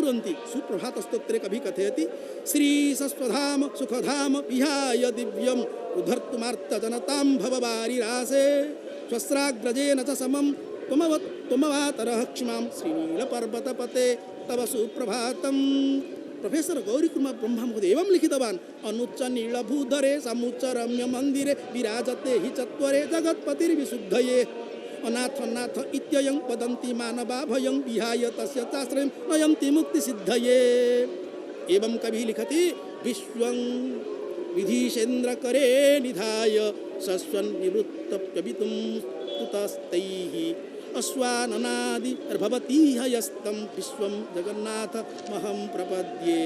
कुर्वन्ति। सुप्रभातस्तोत्रे कभी कथयति श्री सस्वधाम सुखधाम विहाय दिव्यम उद्धर्तुमार्तजनतां भववारिरासे स्वस्राग्रजेन च समं त्वमवातरः क्षिमां श्रीनीलपर्वतपते तव सुप्रभातम्। प्रोफेसर गौरी कुमार ब्रह्मा महोदय एवं लिखितवान् अनुच्च नीलभूधरे समुच्च रम्य मंदिरे विराजते हि चत्वरे जगत्पतिर्विशुद्धये अनाथ नाथ इत्ययं वदन्ति मानवा भयं विहाय तस्य चाश्रयं नयन्ति मुक्तिसिद्धये। एवं कवि लिखति विश्वं विधीशेन्द्रकरे निधाय सस्वन् निवृत्तप्यवितुं स्तुतस्तैः अश्वाननादि भवती हयस्तं विश्वं जगन्नाथ महं प्रपद्ये।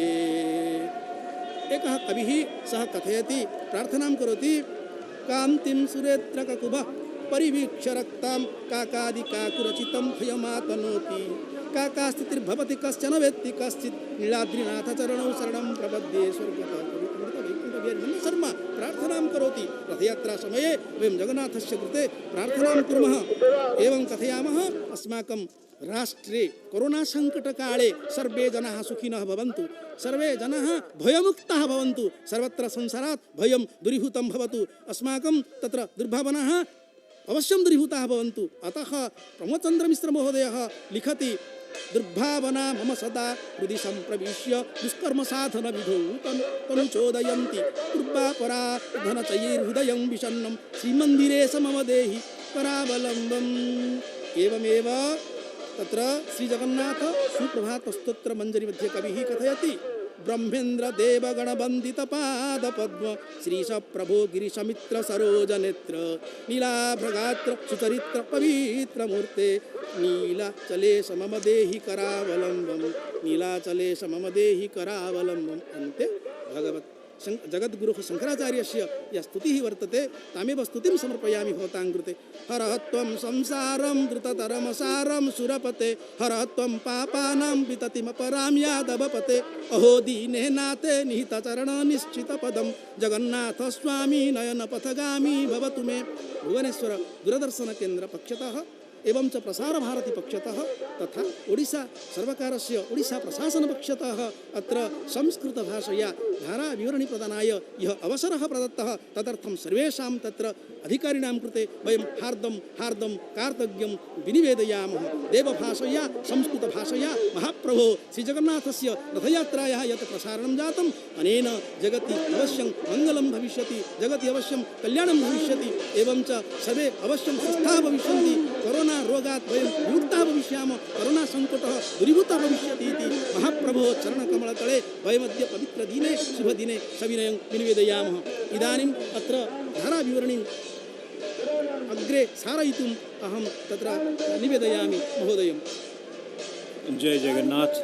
एकः कविः सः कथयति प्रार्थनां करोति कान्तिं सुरेत्रककुभः परिवीक्ष्य रक्तां काकादिकाकुरचितं भयमातनोति काकास्थितिर्भवति कश्चन वेत्ति कश्चित् नीलाद्रिनाथचरणौ शरणं प्रपद्ये स्वर्गतः शर्मा प्रार्थनां करोति। रथयात्रा समये वयं जगन्नाथस्य कृते प्रार्थनां कुर्मः। एवं कथयामः अस्माकं राष्ट्रे कोरोना संकटकाले सर्वे जनाः सुखिनः भवन्तु, सर्वे जनाः भयमुक्ताः भवन्तु, सर्वत्र संसारात् भयं दूरीभूतं भवतु, अस्माकं तत्र दुर्भावनाः अवश्यं दूरीभूताः भवन्तु। अतः प्रमोदचन्द्रमिश्र महोदयः लिखति दुर्भावना मम सदा हृदि सम्प्रविश्य दुष्कर्म साधन विधौ तनुचोदयन्ति दुर्वापरा धनचयैर्हृदयं विषण्णं श्रीमन्दिरे मम देहि करावलम्बम्। एवमेव तत्र श्रीजगन्नाथ सुप्रभातस्तोत्र मंजरी मध्ये कविः कथयति ब्रह्मेन्द्र देवगणवन्दित पादपद्म श्रीश प्रभो गिरीशमित्र सरोजनेत्र नीलाभ्रगात्र सुचरित्र पवित्र मूर्ते नीलाचले मम देहि करावलम्बम् नीलाचले मम देहि करावलम्बम्। अन्ते भगवत् जगद्गुरुः शङ्कराचार्यस्य या स्तुतिः वर्तते तामेव स्तुतिं समर्पयामि भवतां कृते। हरः त्वं संसारं द्रुततरमसारं सुरपते हरः त्वं पापानां विततिमपरां यादवपते अहो दीने नाते निहितचरणनिश्चितपदं जगन्नाथ स्वामी नयनपथगामी भवतु मे। भुवनेश्वर दूरदर्शन केन्द्र पक्षतः एवं च प्रसार भारती पक्षतः तथा ओडिशा सर्वकारस्य ओडिशा प्रशासन पक्षतः अत्र संस्कृत भाषया धारा विवरणी प्रदानाय यः अवसरः प्रदत्तः तदर्थं सर्वेषां तत्र अधिकारिणां कृते वयं हार्दं कार्तज्ञं विनिवेदयामः। देवभाषया संस्कृत भाषया महाप्रभो श्रीजगन्नाथस्य रथयात्रायाः यत् प्रसारणं जातम् अनेन जगति अवश्यं मङ्गलं भविष्यति, जगति अवश्यं कल्याणं भविष्यति, एवं च सर्वे अवश्यं स्वस्थाः भविष्यन्ति, कोरोना रोगात् वयं विमुक्ताः भविष्यामः, कोरोना संकटः दूरीभूतः भविष्यति इति महाप्रभो चरणकमलतले वयमद्य पवित्रदिने शुभदिने सविनयं विनिवेदयामः। इदानीम् अत्र धाराविवरणीम् अग्रे सारयितुम् अहं तत्र निवेदयामि महोदयम्। Jai Jagannath,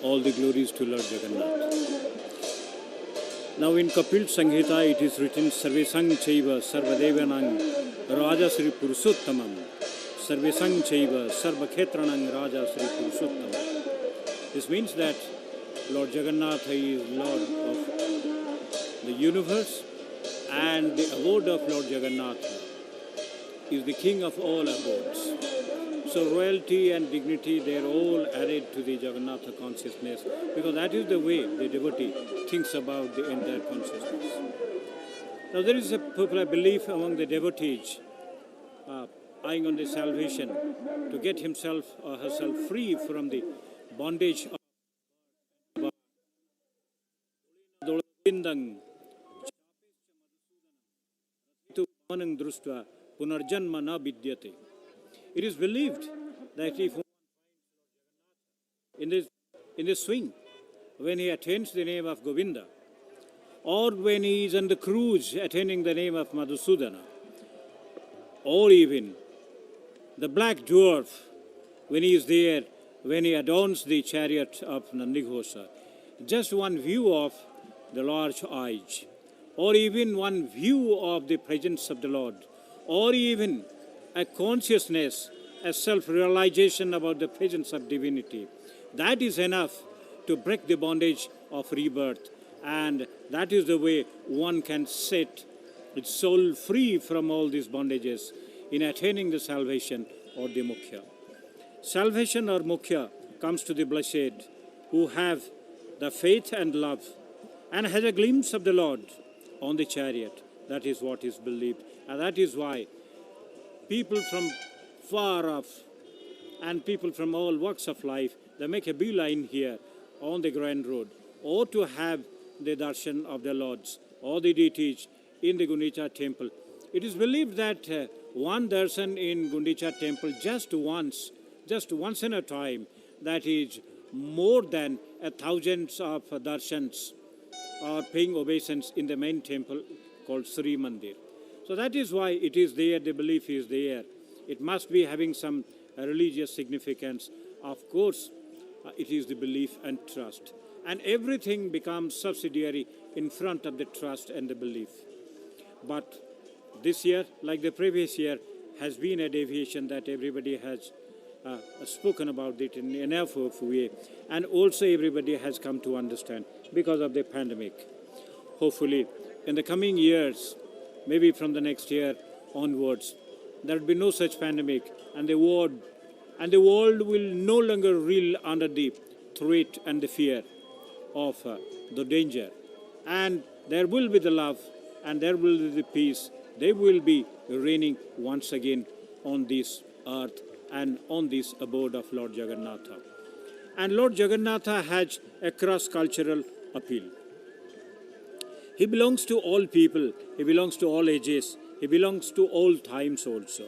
all the glories to Lord Jagannath. Now in Kapil Samhita it is written Sarvesang Chaiva Sarvadevanang Raja Sri Purushottamam Sarvesang Chaiva Sarvakhetranang Raja Sri Purushottamam. This means that Lord Jagannath is Lord of the universe, and the abode of Lord Jagannath is the king of all abodes. So royalty and dignity, they are all added to the Jagannatha consciousness, because that is the way the devotee thinks about the entire consciousness. Now there is a popular belief among the devotees eyeing on the salvation to get himself or herself free from the bondage of Dolindang Manang Drustva Punarjanma na Vidyate. It is believed that if in this swing, when he attains the name of Govinda, or when he is on the cruise attaining the name of Madhusudana, or even the black dwarf, when he is there, when he adorns the chariot of Nandighosa, just one view of the large eyes, or even one view of the presence of the Lord, or even a consciousness, a self-realization about the presence of divinity, that is enough to break the bondage of rebirth. And that is the way one can set its soul free from all these bondages in attaining the salvation or the mukhya. Salvation or mukhya comes to the blessed who have the faith and love and has a glimpse of the Lord on the chariot. That is what is believed. And that is why people from far off and people from all walks of life, they make a beeline here on the Grand Road, or to have the darshan of the Lords or the deities in the Gundicha temple. It is believed that one darshan in Gundicha temple just once in a time, that is more than thousands of darshans or paying obeisance in the main temple called Sri Mandir. So that is why it is there, the belief is there. It must be having some religious significance. Of course, it is the belief and trust. And everything becomes subsidiary in front of the trust and the belief. But this year, like the previous year, has been a deviation that everybody has spoken about it in enough of way. And also everybody has come to understand because of the pandemic. Hopefully, in the coming years, maybe from the next year onwards, there will be no such pandemic, and the world will no longer reel under the threat and the fear of the danger. And there will be the love, and there will be the peace. They will be reigning once again on this earth and on this abode of Lord Jagannatha. And Lord Jagannatha has a cross-cultural appeal. He belongs to all people, he belongs to all ages, he belongs to all times also.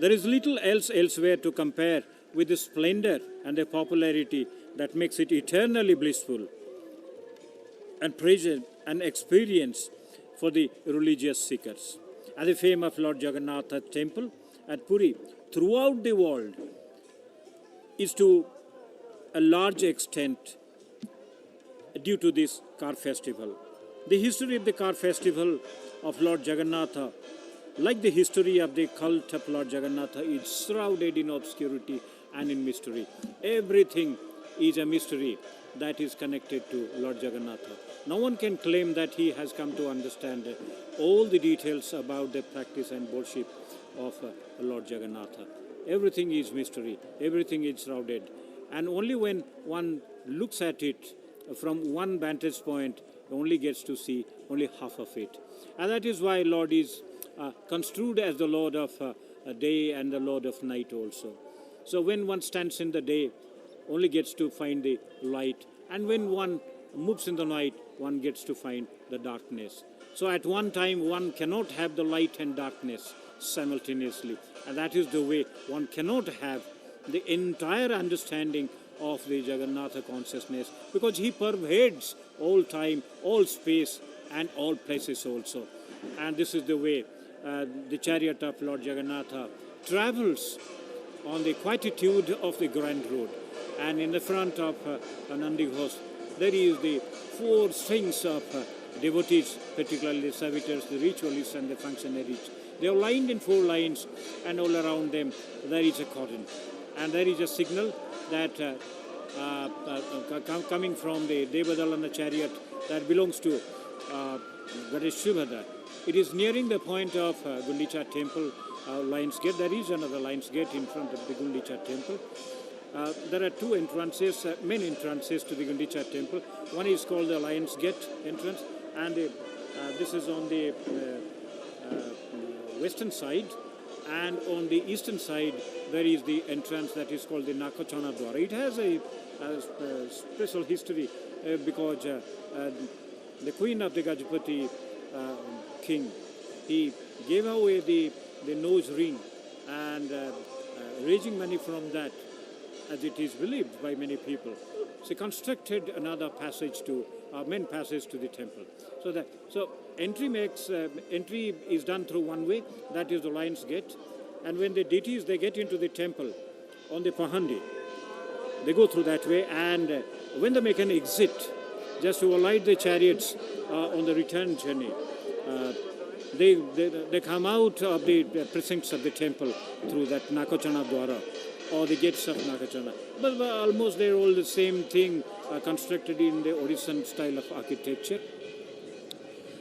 There is little else elsewhere to compare with the splendor and the popularity that makes it eternally blissful and present and experience for the religious seekers. And the fame of Lord Jagannatha temple at Puri throughout the world is to a large extent due to this car festival. The history of the car festival of Lord Jagannatha, like the history of the cult of Lord Jagannatha, is shrouded in obscurity and in mystery. Everything is a mystery that is connected to Lord Jagannatha. No one can claim that he has come to understand all the details about the practice and worship of Lord Jagannatha. Everything is mystery, everything is shrouded. And only when one looks at it from one vantage point, only gets to see only half of it. And that is why Lord is construed as the Lord of day and the Lord of night also. So when one stands in the day, only gets to find the light. And when one moves in the night, one gets to find the darkness. So at one time, one cannot have the light and darkness simultaneously. And that is the way one cannot have the entire understanding of the Jagannatha consciousness, because he pervades all time, all space, and all places also. And this is the way the chariot of Lord Jagannatha travels on the quietude of the Grand Road. And in the front of Nandi Ghosh, there is the four strings of devotees, particularly the servitors, the ritualists, and the functionaries. They are lined in four lines, and all around them there is a cordon. And there is a signal that coming from the Devadalana chariot that belongs to Goddess Subhadra. It is nearing the point of Gundicha temple, Lions Gate. There is another Lions Gate in front of the Gundicha temple. There are two entrances, main entrances to the Gundicha temple. One is called the Lions Gate entrance, and this is on the western side. And on the eastern side, there is the entrance that is called the Nakachana Dwara. It has a special history because the queen of the Gajapati king, he gave away the nose ring, and raising money from that, as it is believed by many people, she constructed another passage to main passage to the temple. So entry is done through one way, that is the Lions Gate, and when the deities they get into the temple on the Pahandi, they go through that way, and when they make an exit, just to alight the chariots on the return journey, they come out of the precincts of the temple through that Nakachana Dwara, or the gates of Nakachana. But almost they're all the same thing, constructed in the Odissan style of architecture.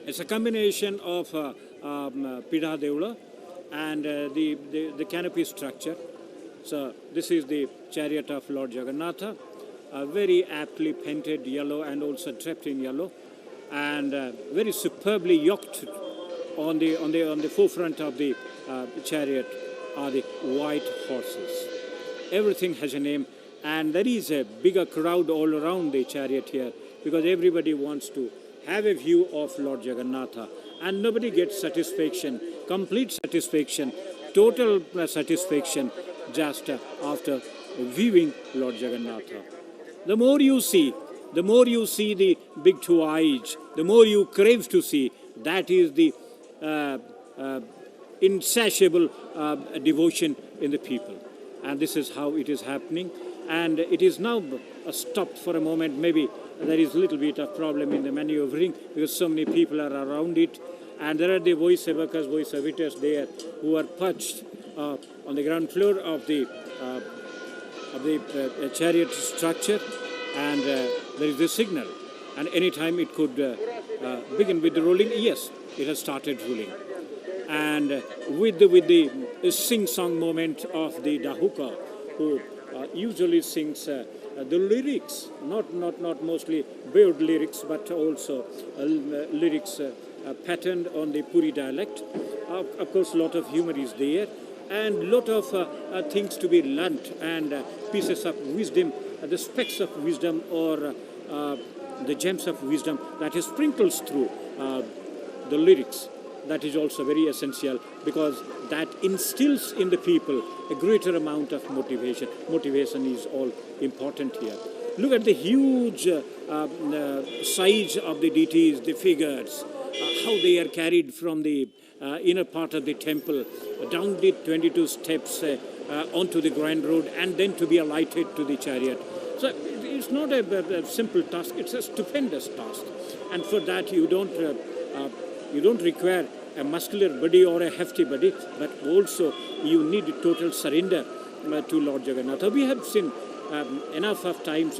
It's a combination of Pidha Deula and the canopy structure. So this is the chariot of Lord Jagannatha. very aptly painted yellow and also draped in yellow, and very superbly yoked on the forefront of the chariot are the white horses. Everything has a name, and there is a bigger crowd all around the chariot here because everybody wants to have a view of Lord Jagannatha, and nobody gets satisfaction, complete satisfaction, total satisfaction just after viewing Lord Jagannatha. The more you see the big two eyes, the more you crave to see. That is the insatiable devotion in the people. And this is how it is happening. And it is now stopped for a moment. Maybe there is a little bit of problem in the maneuvering because so many people are around it. And there are the voice servitors there who are perched on the ground floor of the chariot structure. And there is the signal. And anytime it could begin with the rolling. Yes, it has started rolling. And with the sing-song moment of the Dahuka, who usually sings the lyrics, not mostly bird lyrics, but also lyrics patterned on the Puri dialect. Of course, a lot of humor is there, and a lot of things to be learnt, and pieces of wisdom, the specks of wisdom, or the gems of wisdom that is sprinkles through the lyrics. That is also very essential because that instills in the people a greater amount of motivation. Motivation is all important here. Look at the huge size of the deities, the figures, how they are carried from the inner part of the temple down the 22 steps onto the grand road and then to be alighted to the chariot. So it's not a simple task, it's a stupendous task. And for that you don't require a muscular body or a hefty body, but also you need total surrender to Lord Jagannatha. We have seen enough of times,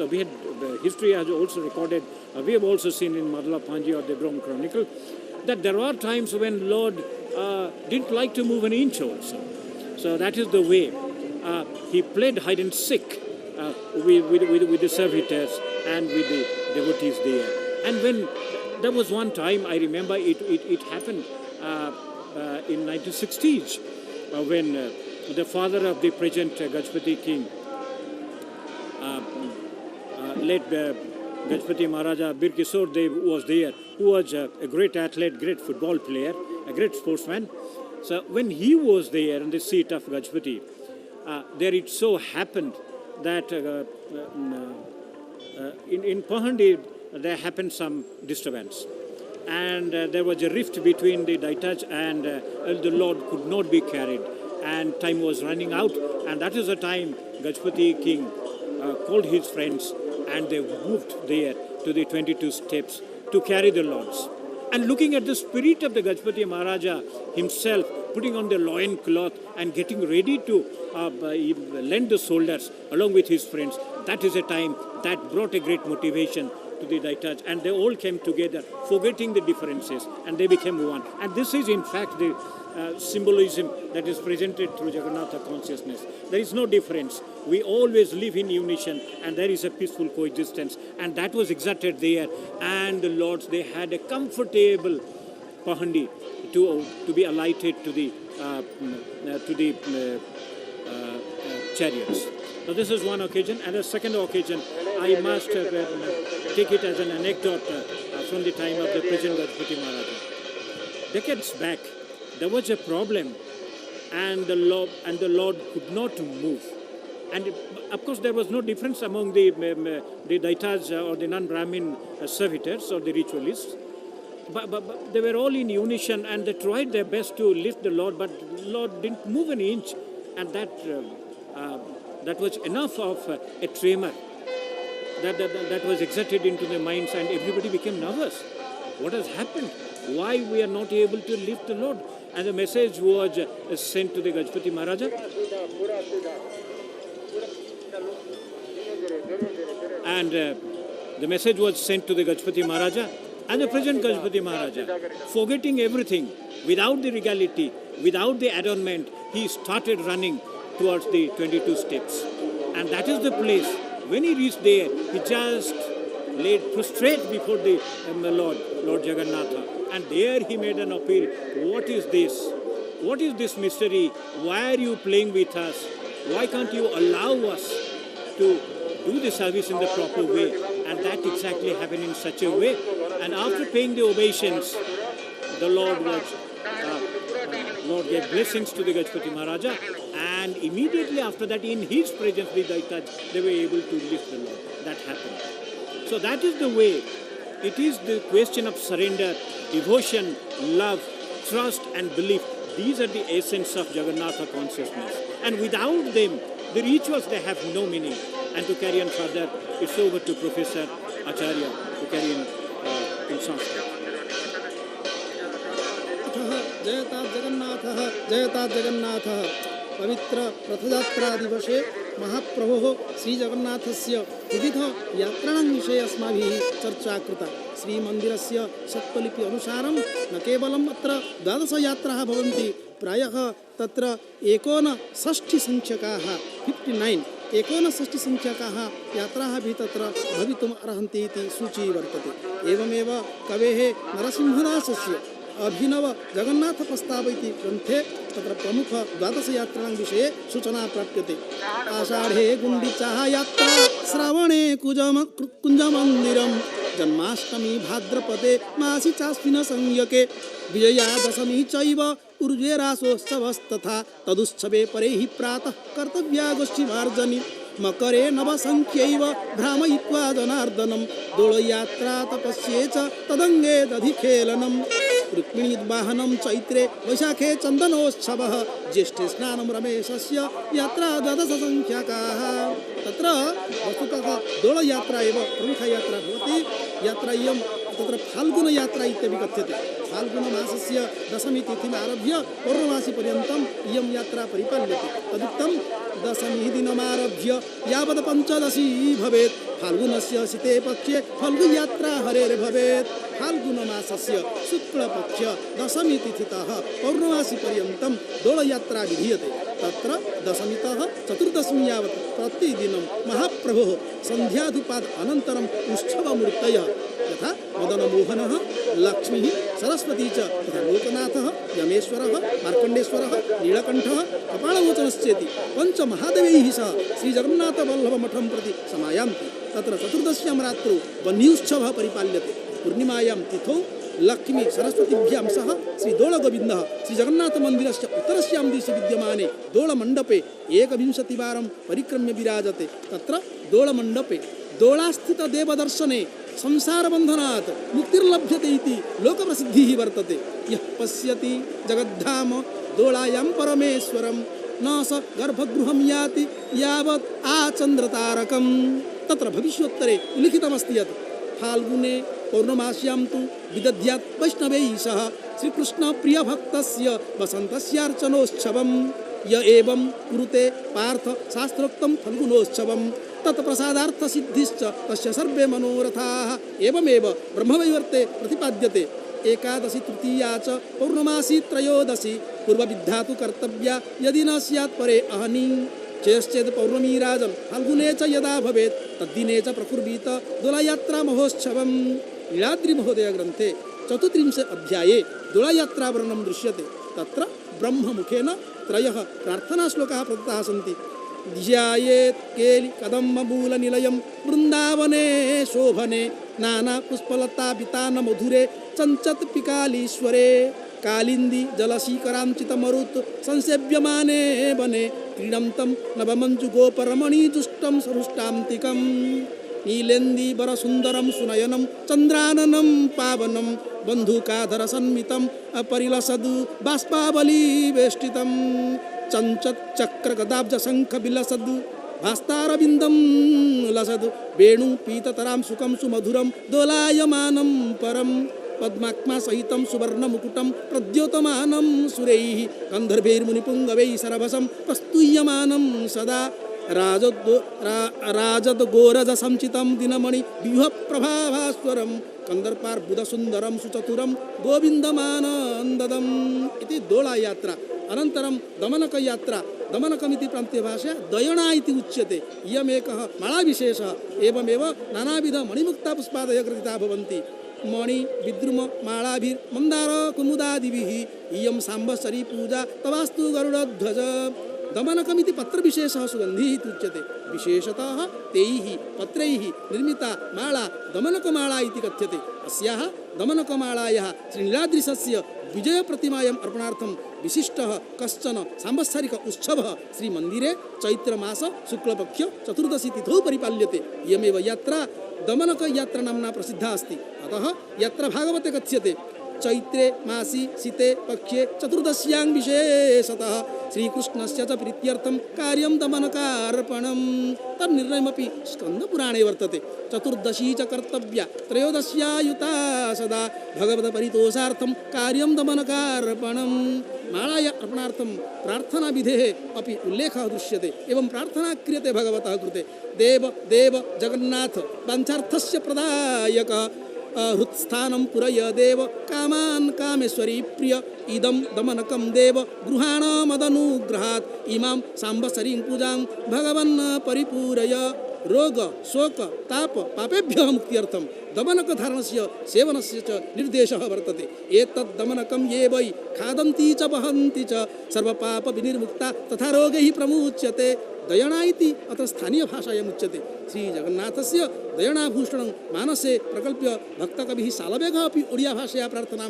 history has also recorded, we have also seen in Madhula Panji or the Brahma Chronicle, that there are times when Lord didn't like to move an inch also. So that is the way. He played hide and seek with the servitors and with the devotees there. And when there was one time, I remember it happened in 1960s when the father of the present Gajpati king, late Gajpati Maharaja Bir Kishore Dev was there, who was a great athlete, great football player, a great sportsman. So when he was there in the seat of Gajpati, there it so happened that in Pahandi there happened some disturbance. And there was a rift between the Daitaj, and the Lord could not be carried. And time was running out. And that is the time Gajpati king called his friends, and they moved there to the 22 steps to carry the Lords. And looking at the spirit of the Gajpati Maharaja himself, putting on the loin cloth and getting ready to lend the shoulders along with his friends, that is a time that brought a great motivation to the Daitaj, and they all came together, forgetting the differences, and they became one. And this is in fact the symbolism that is presented through Jagannatha consciousness. There is no difference. We always live in unison, and there is a peaceful coexistence, and that was exerted there. And the Lords, they had a comfortable Pahandi to be alighted to the chariots. Now this is one occasion, and the second occasion, I must take it as an anecdote from the time of the present Gajpati Maharaja. Decades back, there was a problem, and the Lord could not move. And of course, there was no difference among the Daitas or the non-Brahmin servitors or the ritualists. But they were all in unison, and they tried their best to lift the Lord, but the Lord didn't move an inch, and that was enough of a tremor that was exerted into their minds, and everybody became nervous. What has happened? Why we are not able to lift the Lord? And the message was sent to the Gajpati Maharaja. And the message was sent to the Gajpati Maharaja, and the present Gajpati Maharaja, forgetting everything, without the regality, without the adornment, he started running towards the 22 steps. And that is the place When he reached there, he just laid prostrate before the Lord Jagannatha. And there he made an appeal. What is this? What is this mystery? Why are you playing with us? Why can't you allow us to do the service in the proper way? And that exactly happened in such a way. And after paying the obeisance, the Lord gave blessings to the Gajapati Maharaja, and immediately after that, in his presence, the Daitas, they were able to lift the Lord. That happened. So that is the way. It is the question of surrender, devotion, love, trust and belief. These are the essence of Jagannatha consciousness. And without them, the rituals, they have no meaning. And to carry on further, it's over to Professor Acharya to carry on in Sanskrit. जयता Jagannath पवित्र रथयात्रा दिवसे महाप्रभोः श्रीजगन्नाथस्य विविध यात्राणां विषये अस्माभिः चर्चा कृता। श्रीमन्दिरस्य शतलिपि अनुसारं न केवलम् अत्र 12 यात्राः भवन्ति, प्रायः तत्र 59 संख्यकाः 59 संख्यकाः यात्राः अपि तत्र भवितुम् अर्हन्ति इति सूची वर्तते। एवमेव कवेः नरसिंहदासस्य अभिनव जगन्नाथ प्रस्ताव इति ग्रन्थे तत्र प्रमुख 12 यात्राणां विषये सूचना प्राप्यते। आषाढे गुण्डिचा यात्रा, श्रावणे कुञ्जमन्दिरं, जन्माष्टमी भाद्रपदे मासि चास्मिन् संयके, विजयादशमी चैव ऊर्जेरासोत्सवस्तथा तदुत्सवे परे हि प्रातः कर्तव्या गोष्ठीमार्जनी, मकरे नवसंख्यैव भ्रामयित्वा जनार्दनं, दोलयात्रा तपस्ये च तदङ्गे दधिखेलनं, रुक्मिणीद्वाहनं चैत्रे वैशाखे चन्दनोत्सवः, ज्येष्ठे स्नानं रमेशस्य यात्रा 12 संख्याकाः। तत्र वस्तुतः दोलयात्रा एव प्रमुखयात्रा भवति। यात्रा इयं तत्र फाल्गुनयात्रा इत्यपि कथ्यते। फाल्गुनमासस्य दशमी तिथिम् आरभ्य पौर्णमासीपर्यन्तम् इयं यात्रा परिपाल्यते। तदुक्तं दशमी दिनमारभ्य यावत् पञ्चदशी भवेत्, फाल्गुनस्य शीते पक्षे फाल्गुयात्रा हरेर्भवेत्। फाल्गुनमासस्य शुक्लपक्ष दशमी तिथितः पौर्णमासीपर्यन्तं दोलयात्रा विधीयते। तत्र दशमीतः चतुर्दशी यावत् प्रतिदिनं महाप्रभोः सन्ध्याधूपाद अनन्तरम् उत्सवमूर्तयः यथा मदनमोहनः, लक्ष्मीः, सरस्वती च तथा लोकनाथः, यमेश्वरः, मार्कण्डेश्वरः, नीलकण्ठः, कपालमोचनश्चेति पञ्चमहादेवैः सह श्रीजगन्नाथवल्लभमठं प्रति समायान्ति। तत्र चतुर्दश्यां रात्रौ वह्न्युत्सवः परिपाल्यते। पूर्णिमायां तिथौ लक्ष्मी सरस्वतीभ्यां सह श्रीदोलगोविन्दः श्रीजगन्नाथमन्दिरस्य उत्तरस्यां दिशि विद्यमाने दोलमण्डपे 21 वारं परिक्रम्य विराजते। तत्र दोलमण्डपे दोलास्थितदेवदर्शने संसारबन्धनात् मुक्तिर्लभ्यते इति लोकप्रसिद्धिः वर्तते। यः पश्यति जगद्धाम दोलायां परमेश्वरं, न स गर्भगृहं याति यावत् आचन्द्रतारकं। तत्र भविष्योत्तरे लिखितमस्ति यत् फाल्गुने पौर्णमास्यां तु विदध्यात् वैष्णवैः सह श्रीकृष्णप्रियभक्तस्य वसन्तस्यार्चनोत्सवं, य एवं कुरुते पार्थ शास्त्रोक्तं फल्गुनोत्सवं, तत्प्रसादार्थसिद्धिश्च तस्य सर्वे मनोरथाः। एवमेव ब्रह्मवैवर्ते प्रतिपाद्यते। एकादशी तृतीया च पौर्णमासी त्रयोदशी पूर्वविद्धा तु कर्तव्या यदि न स्यात् परे अहनी, चेश्चेत् पौर्णमी राजन् फाल्गुने च यदा भवेत् तद्दिने च प्रकुर्वीत दोलायात्रा महोत्सवं। नीलाद्रि महोदय ग्रन्थे 34 अध्याये दोलायात्रावर्णनं दृश्यते। तत्र ब्रह्ममुखेन 3 प्रार्थनाश्लोकाः प्रदत्ताः सन्ति। ध्यायेत् केलि कदम्बमूलनिलयं वृन्दावने शोभने, नानापुष्पलतापितान मधुरे चञ्चत् पिकालीश्वरे, कालिन्दी जलशीकराञ्चितमरुत् संसेव्यमाने वने, क्रीडन्तं नवमञ्जुगोपरमणिजुष्टं सरुष्टान्तिकं, नीलेन्दीवरसुन्दरं सुनयनं चन्द्राननं पावनं, बन्धुकाधरसन्मितम् अपरिलसदु बाष्पावलीवेष्टितं, चञ्चत् चक्रगदाब्जशङ्खविलसदु भास्तारविन्दं लसदु, वेणु पीततरां सुखं सुमधुरं दोलायमानं परं, पद्मात्मा सहितं सुवर्णमुकुटं प्रद्योतमानं सुरैः, गन्धर्वैर्मुनिपुङ्गवैः सरभसं प्रस्तूयमानं सदा, राजद्गोरजसंचितं दिनमणि व्यूहप्रभाभास्वरं, कन्दर्पार्बुदसुन्दरं सुचतुरं गोविन्दमानन्ददम् इति दोलायात्रा। अनन्तरं दमनकयात्रा दमनकमिति प्रान्तीयभाषया दयना इति उच्यते। इयमेकः मालाविशेषः। एवमेव नानाविध मणिमुक्ता पुष्पादयः ग्रथिताः भवन्ति। मणि विद्रुम मालाभिर् मन्दार कुमुदादिभिः इयं सांवत्सरी पूजा तवास्तु गरुडध्वज। दमनकमिति पत्रविशेषः सुगन्धिः इति उच्यते। विशेषतः तैः पत्रैः निर्मिता माला दमनकमाला इति कथ्यते। अस्याः दमनकमालायाः श्रीनीलाद्रिशस्य विजयप्रतिमायाम् अर्पणार्थं विशिष्टः कश्चन सांवत्सरिक उत्सवः श्रीमन्दिरे चैत्रमास शुक्लपक्ष चतुर्दशी तिथौ परिपाल्यते। इयमेव यात्रा दमनकयात्रा नाम्ना प्रसिद्धा अस्ति। अतः यात्रा भागवते कथ्यते। चैत्रे मासी शीते पक्षे चतुर्दश्यां विशेषतः श्रीकृष्णस्य च प्रीत्यर्थं कार्यं दमनकार्पणं। तन्निर्णयमपि स्कन्दपुराणे वर्तते। चतुर्दशी च कर्तव्या त्रयोदश्यायुता सदा भगवतपरितोषार्थं कार्यं दमनकार्पणं। मालाया अर्पणार्थं प्रार्थनाविधेः अपि उल्लेखः दृश्यते। एवं प्रार्थना क्रियते भगवतः कृते। देव देव जगन्नाथ वाञ्छार्थस्य प्रदायक हृत्स्थानं पुरय देव कामान् कामेश्वरी प्रिय इदं दमनकं देव गृहाण मदनुग्रहात् इमां सांवत्सरीं पूजां भगवन् परिपूरय। रोग शोक ताप पापेभ्यः मुक्त्यर्थं दमनकधारणस्य सेवनस्य च निर्देशः वर्तते। एतद् दमनकं ये वै खादन्ति च वहन्ति च सर्वपापविनिर्मुक्ता तथा रोगैः प्रमुच्यते। दयना इति अत्र स्थानीयभाषायाम् उच्यते। श्रीजगन्नाथस्य दयनाभूषणं मानसे प्रकल्प्य भक्तकविः सालवेगः अपि ओडियाभाषया प्रार्थनां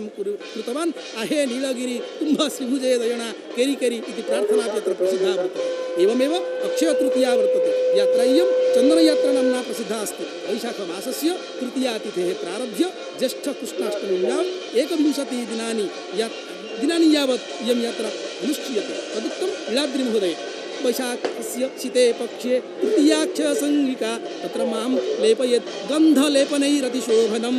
कृतवान्। आहे नीलगिरि कुम्भ श्रीभुजे दयना केरि केरि इति प्रार्थना अपि अत्र प्रसिद्धा वर्तते। एवमेव अक्षयतृतीया वर्तते। यात्रा इयं चन्दनयात्रा नाम्ना प्रसिद्धा अस्ति। वैशाखमासस्य तृतीयातिथेः प्रारभ्य ज्येष्ठकृष्णाष्टमीयाम् 21 दिनानि यावत् इयं यात्रा अनुष्ठीयते। तदुक्तं नीलाद्रिमहोदये वैशाखस्य शीते पक्षे तृतीयाक्षसंज्ञिका तत्र मां लेपयेत् गन्धलेपनैरतिशोभनं।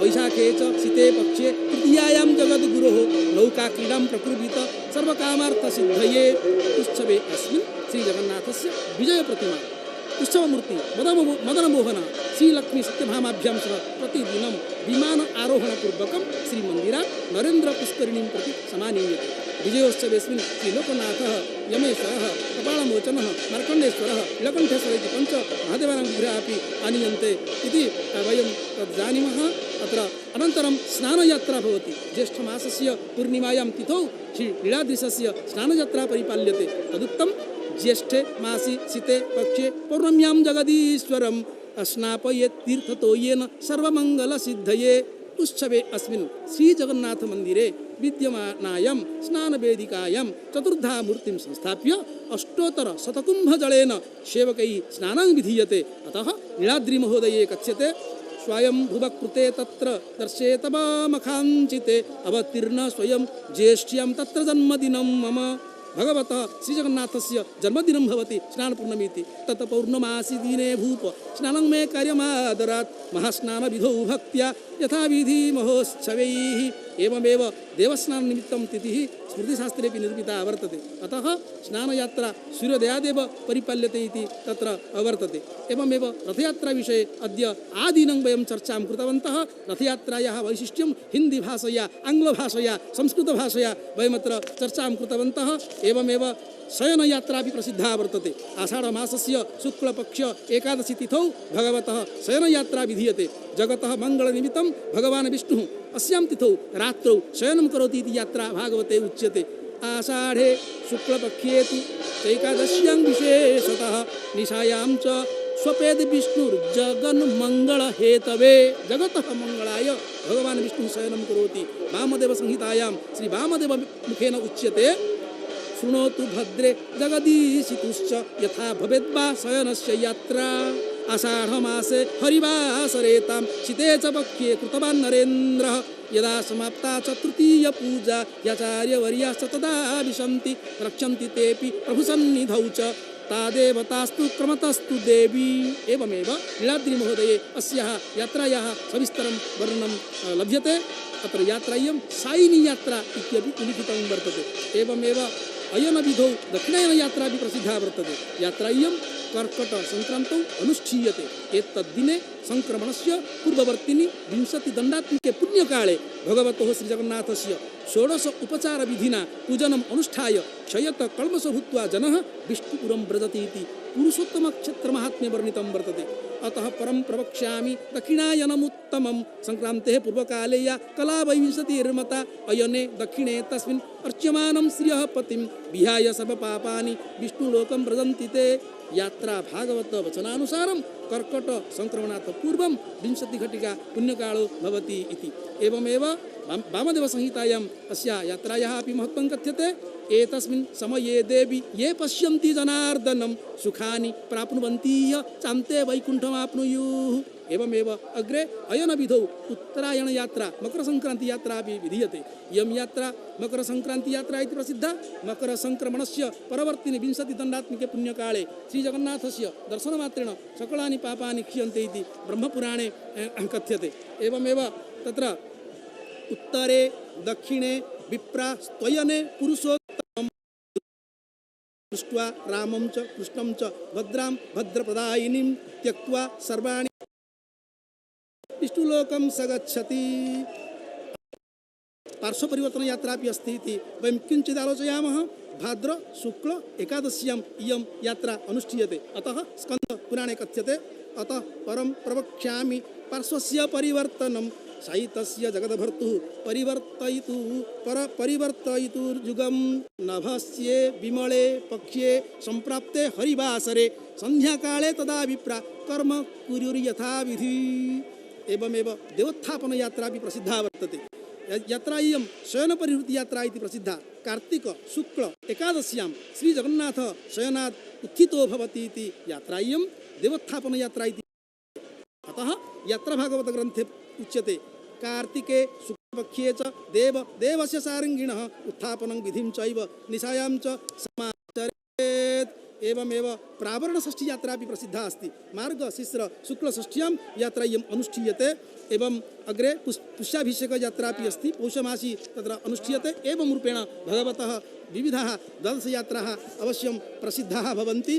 वैशाखे च शीते पक्षे तृतीयायां जगद्गुरोः नौकाक्रीडां प्रकुर्वीत सर्वकामार्थसिद्धये। उत्सवे अस्मिन् श्रीजगन्नाथस्य विजयप्रतिमा उत्सवमूर्ति मदनमोहनः श्रीलक्ष्मी सत्यभामाभ्यां सह प्रतिदिनं विमान आरोहणपूर्वकं श्रीमन्दिरात् नरेन्द्रपुष्करिणीं प्रति समानीयते। विजयोत्सवेऽस्मिन् श्रीलोकनाथः यमेश्वरः कपालमोचनः मार्कण्डेश्वरः नीलकण्ठेश्वरः इति पञ्च महादेवानां विग्रहाः अपि आनीयन्ते इति वयं तद् जानीमः। अत्र अनन्तरं स्नानयात्रा भवति। ज्येष्ठमासस्य पूर्णिमायां तिथौ श्रीनीलाद्रिशस्य स्नानयात्रा परिपाल्यते। तदुक्तं ज्येष्ठे मासि शीते पक्षे पौर्णम्यां जगदीश्वरं स्नापयेत् तीर्थतो येन सर्वमङ्गलसिद्धये। उत्सवे अस्मिन् श्रीजगन्नाथमन्दिरे विद्यमानायां स्नानवेदिकायां चतुर्धा मूर्तिं संस्थाप्य अष्टोत्तरशतकुम्भजलेन सेवकैः स्नानं विधीयते। अतः नीलाद्रिमहोदये कथ्यते स्वयंभुवकृते तत्र दर्शेतवामखाञ्चिते अवतीर्ण स्वयं ज्येष्ठ्यां तत्र जन्मदिनं मम। भगवतः श्रीजगन्नाथस्य जन्मदिनं भवति स्नानपूर्णमीति। तत् पौर्णमासी दिने भूप स्नानं मे कार्यमादरात् महास्नानविधौ भक्त्या यथाविधि महोत्सवैः। एवमेव देवस्नाननिमित्तं तिथिः स्मृतिशास्त्रेऽपि निर्मिता वर्तते। अतः स्नानयात्रा सूर्योदयादेव परिपाल्यते इति तत्र वर्तते। एवमेव रथयात्राविषये अद्य आदिनं वयं चर्चां कृतवन्तः। रथयात्रायाः वैशिष्ट्यं हिन्दीभाषया आङ्ग्लभाषया संस्कृतभाषया वयमत्र चर्चां कृतवन्तः। एवमेव शयनयात्रापि प्रसिद्धा वर्तते। आषाढमासस्य शुक्लपक्ष एकादशी तिथौ भगवतः शयनयात्रा विधीयते। जगतः मङ्गलनिमित्तं भगवान् विष्णुः अस्यां तिथौ रात्रौ शयनं करोति इति यात्रा भागवते उच्यते। आषाढे शुक्लपक्षे तु चैकादश्यां विशेषतः निशायां च स्वपेद विष्णुर्जगन्मङ्गलहेतवे। जगतः मङ्गलाय भगवान् विष्णुः शयनं करोति। वामदेवसंहितायां श्रीवामदेवमुखेन उच्यते शृणोतु भद्रे जगदीशितुश्च यथा भवेद्वा शयनस्य यात्रा। आषाढमासे हरिवासरेतां शीते च पक्ष्ये कृतवान् नरेन्द्रः। यदा समाप्ता च तृतीयपूजा याचार्यवर्याश्च तदा विशन्ति रक्षन्ति तेऽपि प्रभुसन्निधौ च तादेवतास्तु क्रमतस्तु देवी। एवमेव नीलाद्रिमहोदये अस्याः यात्रायाः सविस्तरं वर्णनं लभ्यते। अत्र यात्रा इयं सायिनी यात्रा इत्यपि उल्लिखितं वर्तते। एवमेव अयन विधौ दक्षिणायन यात्रा प्रसिद्धा वर्तते। यात्रा इयं कर्कट संक्रांतौ अनुष्ठीयते। एतद्दिने संक्रमणस्य पूर्ववर्तिनि विंशतिदण्डात्मिके पुण्यकाले भगवतः श्रीजगन्नाथस्य षोडश उपचार विधिना पूजनम् अनुष्ठाय क्षयत कल्मष भूत्वा जनः विष्णुपुरं व्रजति इति पुरुषोत्तम क्षेत्र महात्म्य वर्णितं वर्तते। अतः परं प्रवक्ष्यामि दक्षिणायनमुत्तमं। संक्रांतेः पूर्वकाले या कला वैंशतिर्मता अयने दक्षिणे तस्मिन् अर्च्यमानं श्रियः पतिं विहाय सर्वपापानि विष्णुलोकं व्रजन्ति ते। यात्रा भागवत वचनानुसारं कर्कट संक्रमणात् पूर्वं 20 घटिका पुण्यकालो भवति इति। एवमेव वामदेव संहितायाम् अस्या यात्रायाः अपि महत्त्वं कथ्यते। एतस्मिन् समये देवी ये पश्यन्ति जनार्दनं सुखानि प्राप्नुवन्ति चान्ते वैकुण्ठमाप्नुयुः। एवमेव अग्रे अयन विधौ उत्तरायण यात्रा मकर संक्रांति यात्रा अपि विधीयते। इयं यात्रा मकर संक्रांति यात्रा इति प्रसिद्धा। मकर संक्रमणस्य परवर्तिनि 20 दण्डात्मिके पुण्यकाले श्रीजगन्नाथस्य दर्शनमात्रेण सकलानि पापानि क्षीयन्ते इति ब्रह्मपुराणे कथ्यते। एवमेव तत्र उत्तरे दक्षिणे विप्रा स्त्वयने पुरुषोत्तमं दृष्ट्वा रामं च कृष्णं च भद्रां भद्रप्रदायिनीं त्यक्त्वा सर्वाणि विष्णुलोकं सगच्छति। पार्श्व परिवर्तन यात्रा भी अस्ति इति वयं किञ्चित् आलोचयामः। भाद्र शुक्ल एकादश्याम् इयं यात्रा अनुष्ठीयते। अतः स्कन्द पुराणे कथ्यते अतः परं प्रवक्ष्यामि पार्श्वस्य परिवर्तनं साहितस्य जगद्भर्तुः परिवर्तयितुर्युगं नभस्ये विमले पक्ष्ये सम्प्राप्ते हरिवासरे संध्याकाले तदा विप्रा कर्म कुर्युर्यथा विधि। एवमेव देवोत्थापन यात्रा भी प्रसिद्धा वर्तते। यात्रा इयं शयन परिहृति यात्रा इति प्रसिद्धा। कार्तिक शुक्ल एकादश्यां श्री जगन्नाथ शयनात् उत्थितो भवति इति यात्रा इयं देवोत्थापन यात्रा इति। अतः यात्रा भागवत ग्रंथे उच्यते कार्तिके शुक्लपक्षे च देवस्य सारंगिणः उत्थापनं विधिं चैव निशायां च समाचरेत्। एवमेव प्रावरण षष्ठी यात्रा भी प्रसिद्धा अस्ति। मार्ग शिश्र शुक्ल षष्ठ्यां यात्रा इयम् अनुष्ठीयते। एवं अग्रे पुष्याभिषेक यात्रा अपि अस्ति। पौषमासी तत्र अनुष्ठीयते। एवं रूपेण भगवतः विविधाः द्वादशयात्राः अवश्यं प्रसिद्धाः भवन्ति।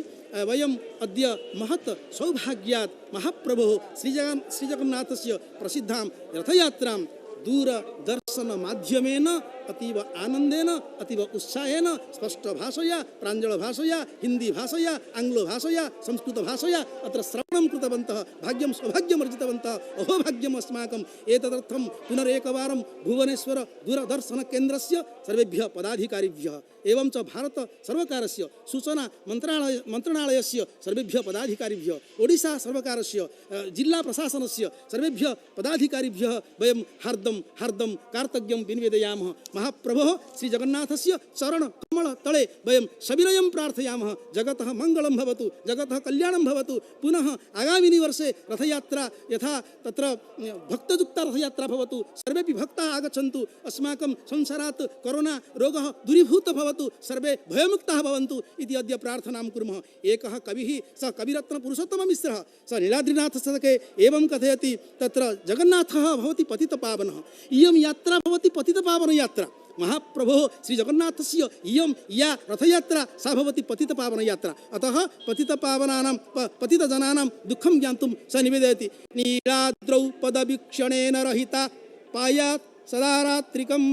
वयम् अद्य महत् सौभाग्यात् महाप्रभोः श्रीजगन्नाथस्य प्रसिद्धां रथयात्रां दूरदर्शन माध्यमेन अतीव आनंदेन अतीव उत्साहेन स्पष्ट भाषया प्राञ्जल भाषया हिंदी भाषया आंग्ल भाषया संस्कृत भाषया अत्र श्रवणं कृतवन्तः। भाग्यं सौभाग्यम् अर्जितवन्तः। अहो भाग्यम् अस्माकम्। एतदर्थं पुनरेकवारं भुवनेश्वर दूरदर्शन केन्द्रस्य सर्वेभ्यः पदाधिकारिभ्यः एवं च भारत सर्वकारस्य सूचना मन्त्रणालयस्य सर्वेभ्यः पदाधिकारिभ्यः ओडिशा सर्वकारस्य जिल्ला प्रशासनस्य सर्वेभ्यः पदाधिकारिभ्यः वयं हार्दं कार्तज्ञं विनिवेदयामः। महाप्रभोः श्रीजगन्नाथस्य चरण कमल तले वयं सविनयं प्रार्थयामः। जगतः मङ्गलं भवतु, जगतः कल्याणं भवतु। पुनः आगामिनि वर्षे रथयात्रा यथा तत्र भक्तयुक्ता रथयात्रा भवतु। सर्वेपि भक्ताः आगच्छन्तु। अस्माकं संसारात् कोरोना रोगः दूरीभूतः भवतु। सर्वे भयमुक्ताः भवन्तु इति अद्य प्रार्थनां कुर्मः। एकः कविः स कविरत्न पुरुषोत्तममिश्रः स नीलाद्रिनाथशतके एवं कथयति तत्र जगन्नाथः भवति पतितपावनः। इयं यात्रा भवति पतितपावन यात्रा। महाप्रभोः श्रीजगन्नाथस्य इयं या रथयात्रा सा भवति पतितपावन यात्रा। अतः पतितपावनानां पतितजनानां दुःखं ज्ञातुं स निवेदयति। नीलाद्रौ पदवीक्षणेन रहिता पायात् सदा रात्रिकं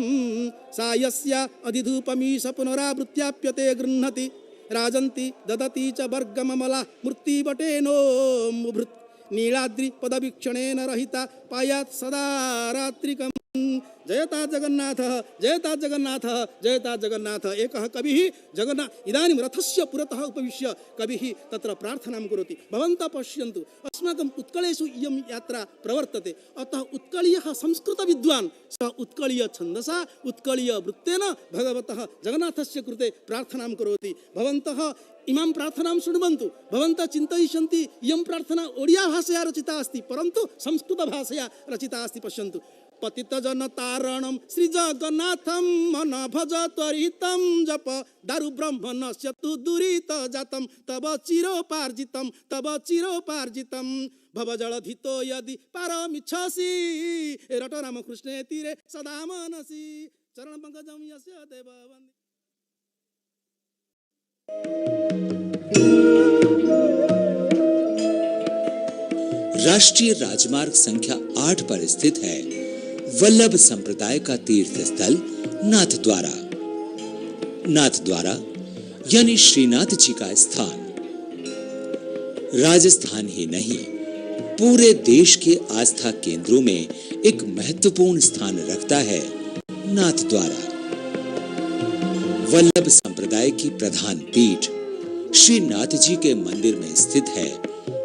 सा यस्या अधिधूपमीश पुनरावृत्याप्यते गृह्णति राजन्ति ददति च वर्गममला मूर्तिवटेनो मुभृत् नीलाद्रि पदवीक्षणेन रहिता पायात् सदा रात्रिकं। जयता जगन्नाथः जयता जगन्नाथः जयता जगन्नाथः। एकः कविः जगन्नाथ इदानीं रथस्य पुरतः उपविश्य कविः तत्र प्रार्थनां करोति। भवन्तः पश्यन्तु अस्माकम् उत्कलेषु इयं यात्रा प्रवर्तते। अतः उत्कलीयः संस्कृतविद्वान् स उत्कलीय छन्दसा उत्कलीय वृत्तेन भगवतः जगन्नाथस्य कृते प्रार्थनां करोति। भवन्तः इमां प्रार्थनां शृण्वन्तु। भवन्तः चिन्तयिष्यन्ति इयं प्रार्थना ओडिया भाषया रचिता अस्ति परन्तु संस्कृतभाषया रचिता अस्ति। पश्यन्तु पतितजनतारणं श्रीजगन्नाथं मन भज त्वरितं जप दारु ब्रह्मणस्य तु दुरित जातं तव चिरोपार्जितं भवजलधितो यदि पारमिच्छसि रट रामकृष्णे तीरे सदा मनसि चरणपङ्कजं यस्य देव वन्दे। राष्ट्रीय राजमार्ग संख्या 8 पर स्थित है वल्लभ संप्रदाय का तीर्थ स्थल नाथद्वारा। नाथद्वारा यानी श्रीनाथ जी का स्थान राजस्थान ही नहीं, पूरे देश के आस्था केंद्रों में एक महत्वपूर्ण स्थान रखता है नाथद्वारा। वल्लभ संप्रदाय की प्रधान पीठ श्रीनाथ जी के मंदिर में स्थित है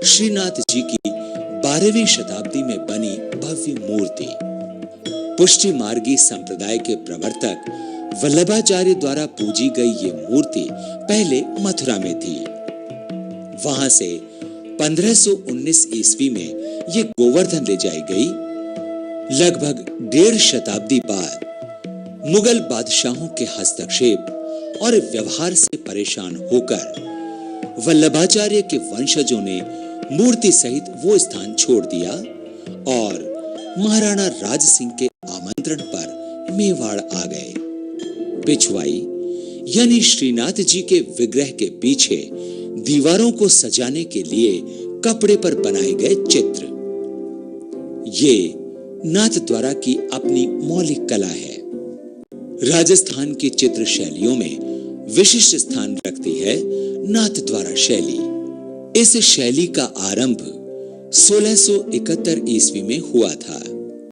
श्रीनाथ जी की 12वीं शताब्दी में बनी भव्य मूर्ति। पुष्टि मार्गी संप्रदाय के प्रवर्तक वल्लभाचार्य द्वारा पूजी गई ये मूर्ति पहले मथुरा में थी। वहां से 1519 ईस्वी में ये गोवर्धन ले जाई गई। लगभग 1.5 शताब्दी बाद मुगल बादशाहों के हस्तक्षेप और व्यवहार से परेशान होकर वल्लभाचार्य के वंशजों ने मूर्ति सहित वो स्थान छोड़ दिया और महाराणा राज सिंह के आमंत्रण पर मेवाड़ आ गए। पिछवाई यानी श्रीनाथ जी के विग्रह के पीछे दीवारों को सजाने के लिए कपड़े पर बनाए गए चित्र, ये नाथद्वारा की अपनी मौलिक कला है। राजस्थान की चित्र शैलियों में विशिष्ट स्थान रखती है नाथद्वारा शैली। इस शैली का आरंभ 1671 ईस्वी में हुआ था।